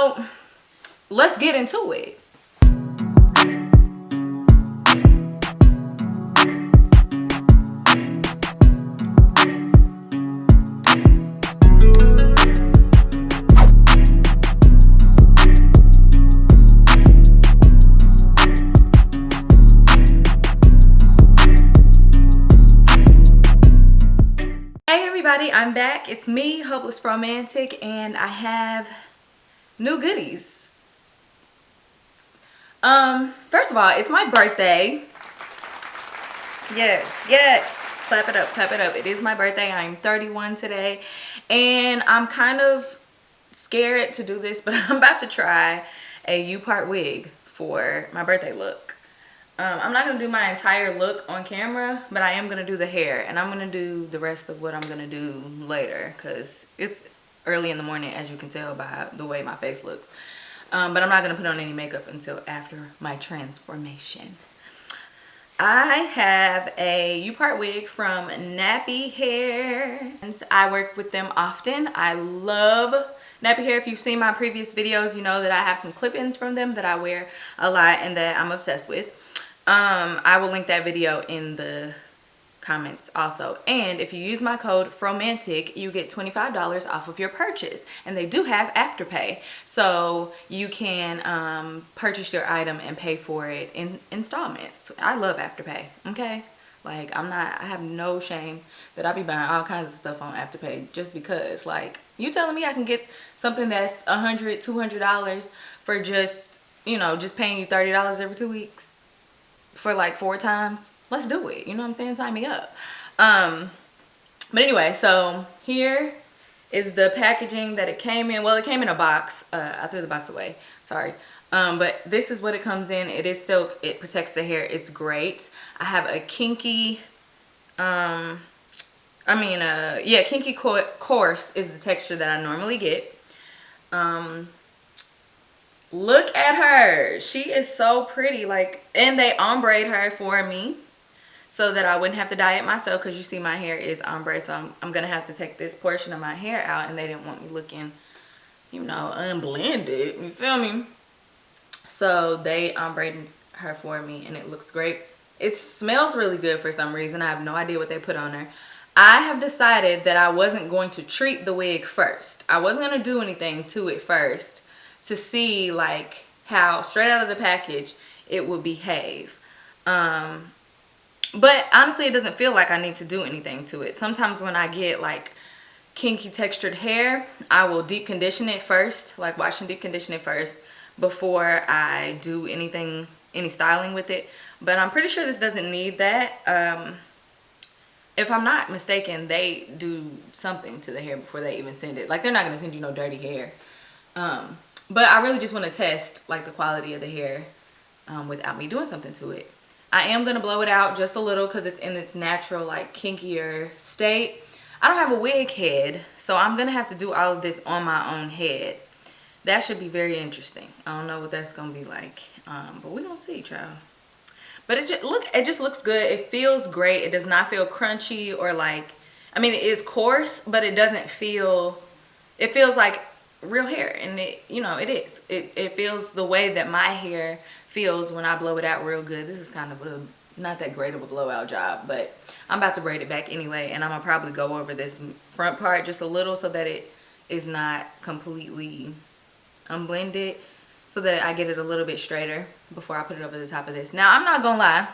So let's get into it. I'm back. It's me, Hopeless Romantic, and I have new goodies. First of all, it's my birthday. Yes. Clap it up. It is my birthday. I'm 31 today, and I'm kind of scared to do this, but I'm about to try a U-part wig for my birthday look. I'm not going to do my entire look on camera, but I am going to do the hair, and I'm going to do the rest of what I'm going to do later because it's early in the morning, as you can tell by the way my face looks. But I'm not going to put on any makeup until after my transformation. I have a U-part wig from Knappy Hair. I work with them often. I love Knappy Hair. If you've seen my previous videos, you know that I have some clip-ins from them that I wear a lot and that I'm obsessed with. I will link that video in the comments also. And if you use my code FROMANTIC, you get $25 off of your purchase. And they do have Afterpay. So you can purchase your item and pay for it in installments. I love Afterpay, okay? Like, I have no shame that I be buying all kinds of stuff on Afterpay just because, like, you telling me I can get something that's $100, $200 for just, you know, just paying you $30 every 2 weeks? For like 4 times, let's do it. You know what I'm saying? Sign me up. But anyway, so here is the packaging that it came in. Well, it came in a box. I threw the box away. Sorry. But this is what it comes in. It is silk. It protects the hair. It's great. I have a kinky, kinky coarse is the texture that I normally get. Look at her. She is so pretty. Like, and they ombre her for me so that I wouldn't have to dye it myself, because you see my hair is ombre, so I'm gonna have to take this portion of my hair out, and they didn't want me looking, you know, unblended. You feel me? So they ombre her for me, and it looks great. It smells really good for some reason. I have no idea what they put on her. I have decided that I wasn't going to treat the wig first. I wasn't gonna do anything to it first to see like how straight out of the package it would behave. But honestly, it doesn't feel like I need to do anything to it. Sometimes when I get like kinky textured hair, I will deep condition it first, like wash and deep condition it first before I do any styling with it. But I'm pretty sure this doesn't need that. If I'm not mistaken, they do something to the hair before they even send it. Like, they're not gonna send you no dirty hair. But I really just want to test like the quality of the hair without me doing something to it. I am going to blow it out just a little because it's in its natural like kinkier state. I don't have a wig head, so I'm going to have to do all of this on my own head. That should be very interesting. I don't know what that's going to be like, but we're going to see, child. But it just looks good. It feels great. It does not feel crunchy or like, I mean, it is coarse, but it doesn't feel, it feels like real hair, and it, you know, it is. It feels the way that my hair feels when I blow it out real good. This is kind of not that great of a blowout job, but I'm about to braid it back anyway, and I'm gonna probably go over this front part just a little so that it is not completely unblended, so that I get it a little bit straighter before I put it over the top of this. Now, I'm not gonna lie,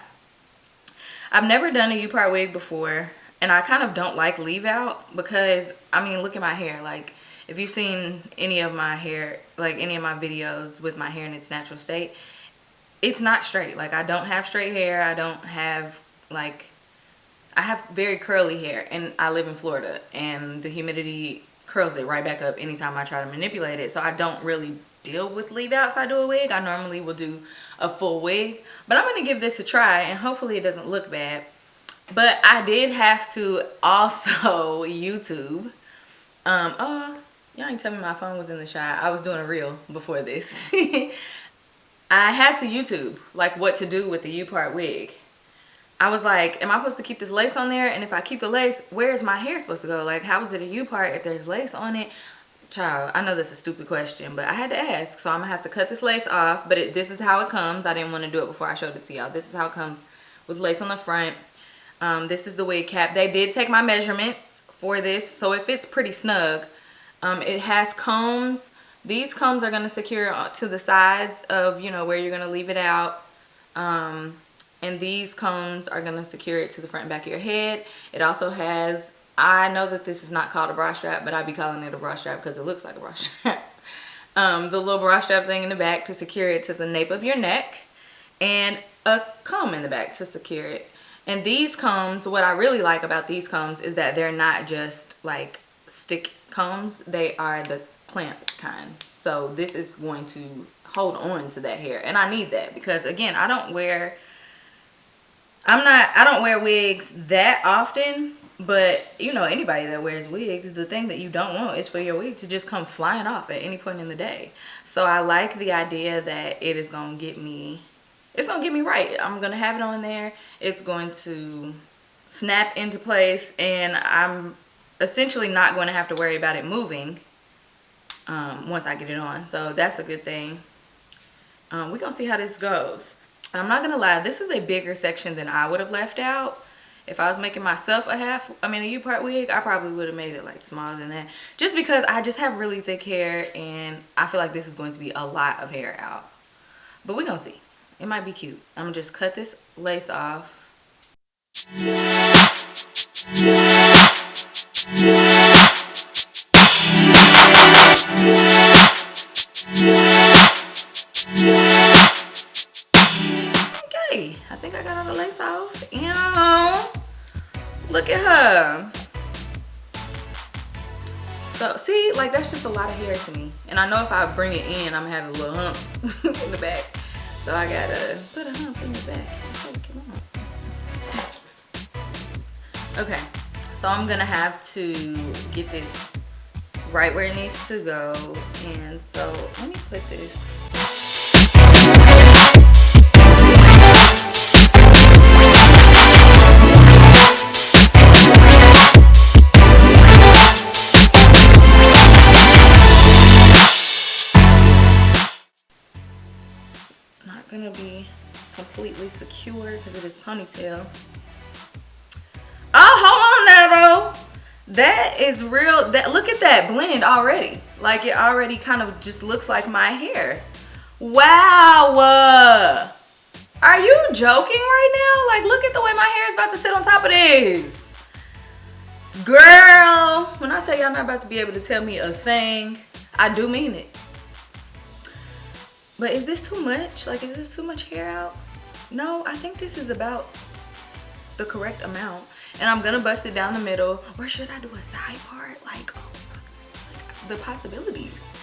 I've never done a U-part wig before, and I kind of don't like leave out because, I mean, look at my hair. Like, if you've seen any of my hair, like any of my videos with my hair in its natural state, it's not straight. Like, I don't have straight hair. I don't have, like, I have very curly hair, and I live in Florida, and the humidity curls it right back up anytime I try to manipulate it. So I don't really deal with leave out if I do a wig. I normally will do a full wig, but I'm going to give this a try, and hopefully it doesn't look bad. But I did have to also YouTube. Y'all ain't tell me my phone was in the shot. I was doing a reel before this. I had to YouTube like what to do with the U-part wig. I was like, am I supposed to keep this lace on there? And if I keep the lace, where is my hair supposed to go? Like, how is it a U-part if there's lace on it? child, I know this is a stupid question, but I had to ask. So I'm gonna have to cut this lace off, but this is how it comes. I didn't want to do it before I showed it to y'all. This is how it comes with lace on the front. This is the wig cap. They did take my measurements for this, so it fits pretty snug. It has combs. These combs are gonna secure to the sides of, you know, where you're gonna leave it out. And these combs are gonna secure it to the front and back of your head. It also has, I know that this is not called a bra strap, but I'd be calling it a bra strap because it looks like a bra strap. The little bra strap thing in the back to secure it to the nape of your neck, and a comb in the back to secure it. And these combs, what I really like about these combs is that they're not just like stick combs, they are the clamp kind. So this is going to hold on to that hair, and I need that because, again, I don't wear wigs that often. But, you know, anybody that wears wigs, the thing that you don't want is for your wig to just come flying off at any point in the day. So I like the idea that it is going to get me, it's going to get me right. I'm going to have it on there. It's going to snap into place, and I'm essentially not going to have to worry about it moving once I get it on. So that's a good thing. We're going to see how this goes. I'm not going to lie, this is a bigger section than I would have left out. If I was making myself a U-part wig, I probably would have made it like smaller than that. Just because I just have really thick hair, and I feel like this is going to be a lot of hair out. But we're going to see. It might be cute. I'm going to just cut this lace off. Okay, I think I got all the lace off. Ew. Look at her. So see, like, that's just a lot of hair to me, and I know if I bring it in, I'm gonna have a little hump in the back, so I gotta put a hump in the back. Okay, so I'm gonna have to get this right where it needs to go, and so let me put this. Gonna be completely secure because it is ponytail. Oh, hold on now though. That is real. That, look at that blend already. Like, it already kind of just looks like my hair. Wow. Are you joking right now? Like, look at the way my hair is about to sit on top of this. Girl, when I say y'all not about to be able to tell me a thing, I do mean it. But is this too much? Like, is this too much hair out? No, I think this is about the correct amount. And I'm gonna bust it down the middle. Or should I do a side part? Like, oh, the possibilities,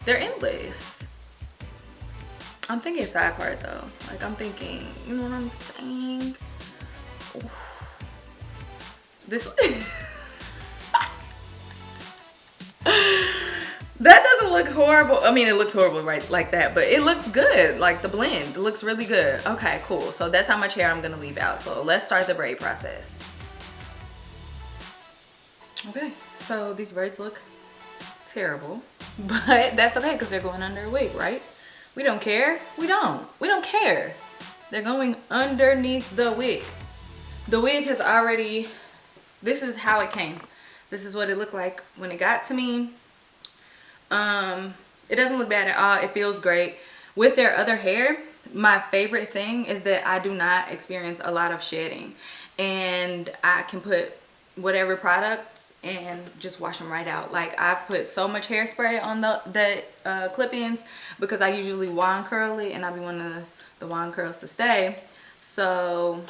they're endless. I'm thinking side part though. Like, I'm thinking, you know what I'm saying? Ooh. This that doesn't look horrible. I mean, it looks horrible right like that, but it looks good. Like, the blend, it looks really good. Okay, cool. So that's how much hair I'm gonna leave out. So let's start the braid process. Okay, so these braids look terrible, but that's okay because they're going under a wig, right? We don't care. We don't care. They're going underneath the wig. The wig has already, this is how it came. This is what it looked like when it got to me. It doesn't look bad at all. It feels great. With their other hair, my favorite thing is that I do not experience a lot of shedding, and I can put whatever products and just wash them right out. Like, I've put so much hairspray on the clip-ins because I usually wand curl it, and I be wanting the wand curls to stay. So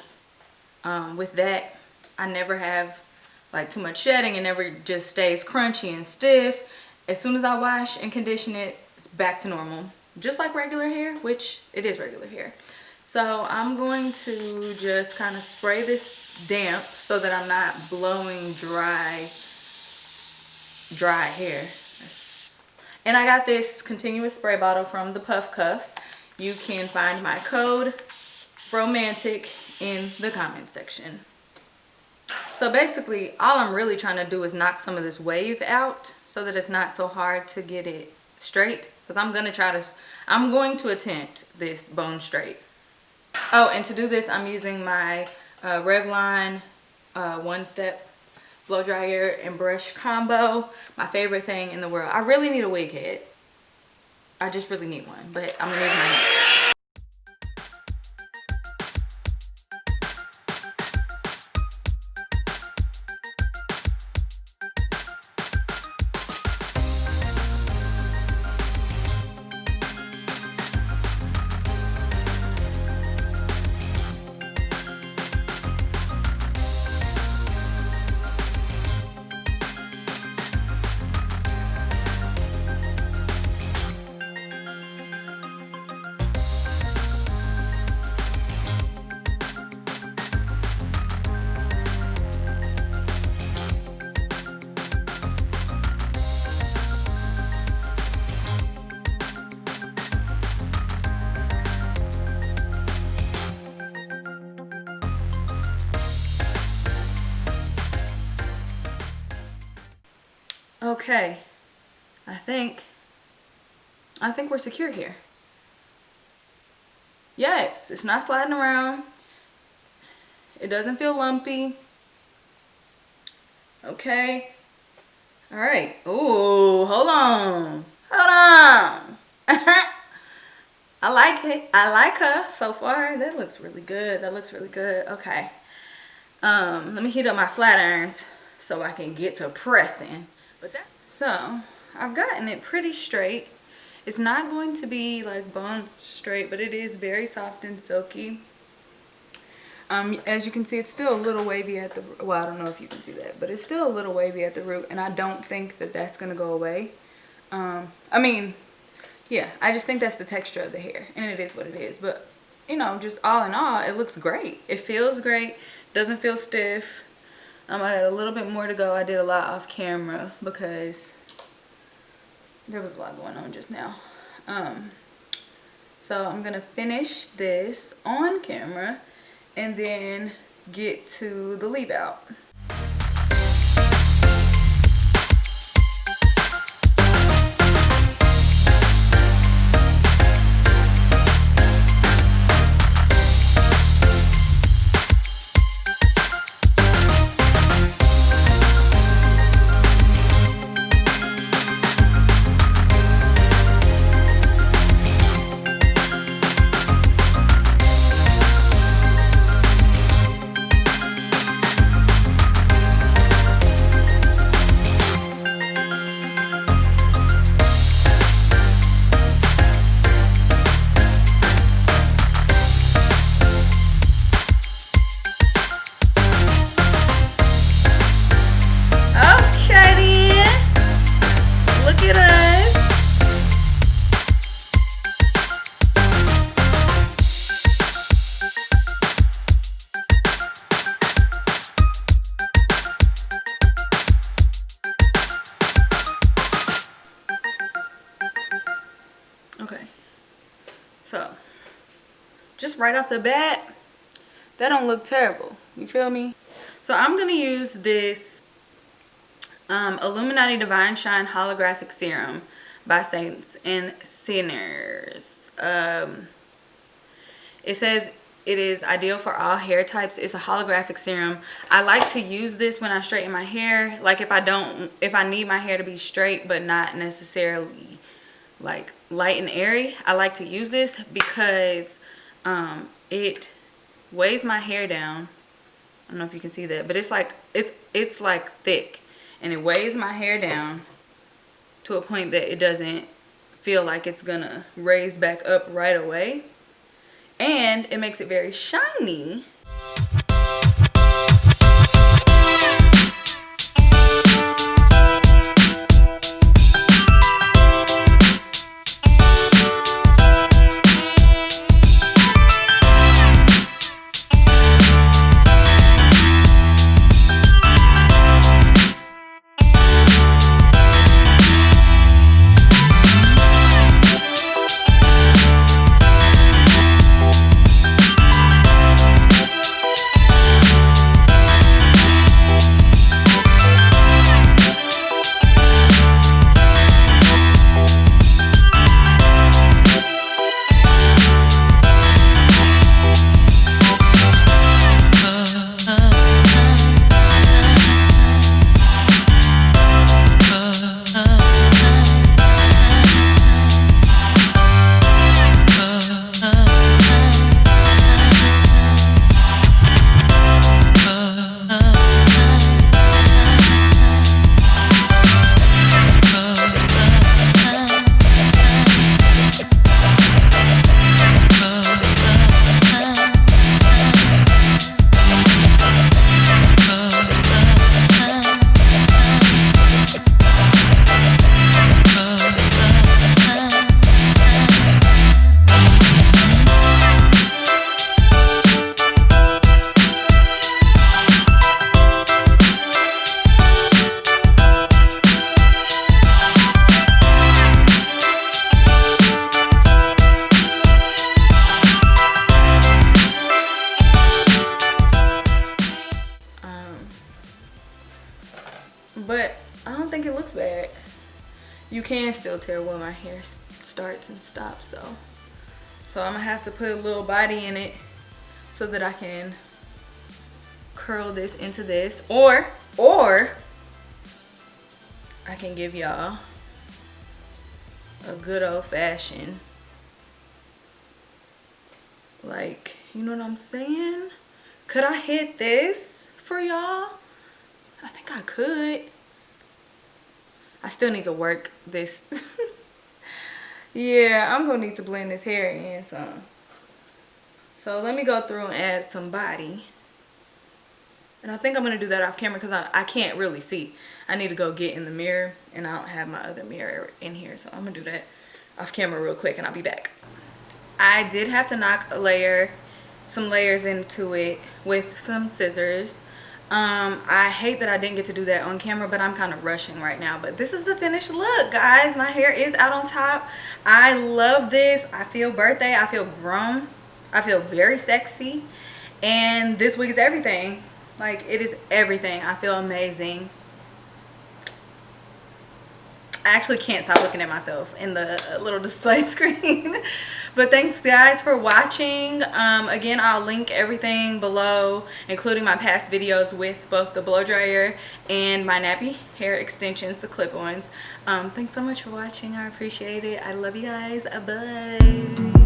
with that, I never have like too much shedding. It never just stays crunchy and stiff. As soon as I wash and condition it, it's back to normal, just like regular hair, which it is regular hair. So I'm going to just kind of spray this damp so that I'm not blowing dry hair. And I got this continuous spray bottle from the Puff Cuff. You can find my code FROMANTIC in the comment section. So basically, all I'm really trying to do is knock some of this wave out so that it's not so hard to get it straight, because I'm going to attempt this bone straight. Oh, and to do this, I'm using my Revlon one-step blow dryer and brush combo. My favorite thing in the world. I really need a wig head. I just really need one, but I'm gonna use my hand. Okay, I think we're secure here. Yes, it's not sliding around. It doesn't feel lumpy. Okay. All right. Ooh, hold on. I like it. I like her so far. That looks really good. Okay. Let me heat up my flat irons so I can get to pressing. So I've gotten it pretty straight. It's not going to be like bone straight, but it is very soft and silky. As you can see, it's still a little wavy at the, well, I don't know if you can see that, but it's still a little wavy at the root, and I don't think that that's gonna go away. I mean, yeah, I just think that's the texture of the hair, and it is what it is. But you know, just all in all, it looks great. It feels great. Doesn't feel stiff. I got a little bit more to go. I did a lot off camera because there was a lot going on just now. So I'm gonna finish this on camera and then get to the leave out. Okay, so just right off the bat, that don't look terrible. You feel me? So I'm gonna use this Illuminati Divine Shine Holographic Serum by Saints and Sinners. It says it is ideal for all hair types. It's a holographic serum. I like to use this when I straighten my hair. Like if I need my hair to be straight but not necessarily like light and airy, I like to use this because it weighs my hair down. I don't know if you can see that, but it's like thick, and it weighs my hair down to a point that it doesn't feel like it's gonna raise back up right away, and it makes it very shiny. can still tell where my hair starts and stops though. So I'm gonna have to put a little body in it so that I can curl this into this, or I can give y'all a good old-fashioned, like, you know what I'm saying? Could I hit this for y'all? I think I could. I still need to work this. Yeah, I'm gonna need to blend this hair in some. So let me go through and add some body. And I think I'm gonna do that off camera because I can't really see. I need to go get in the mirror and I don't have my other mirror in here. So I'm gonna do that off camera real quick and I'll be back. I did have to knock some layers into it with some scissors. I hate that I didn't get to do that on camera, but I'm kind of rushing right now. But this is the finished look, guys. My hair is out on top. I love this. I feel birthday. I feel grown. I feel very sexy. And this wig is everything. Like, it is everything. I feel amazing. I actually can't stop looking at myself in the little display screen. But thanks guys for watching. Again, I'll link everything below, including my past videos with both the blow dryer and my nappy hair extensions, the clip-ons. Thanks so much for watching. I appreciate it. I love you guys. Bye.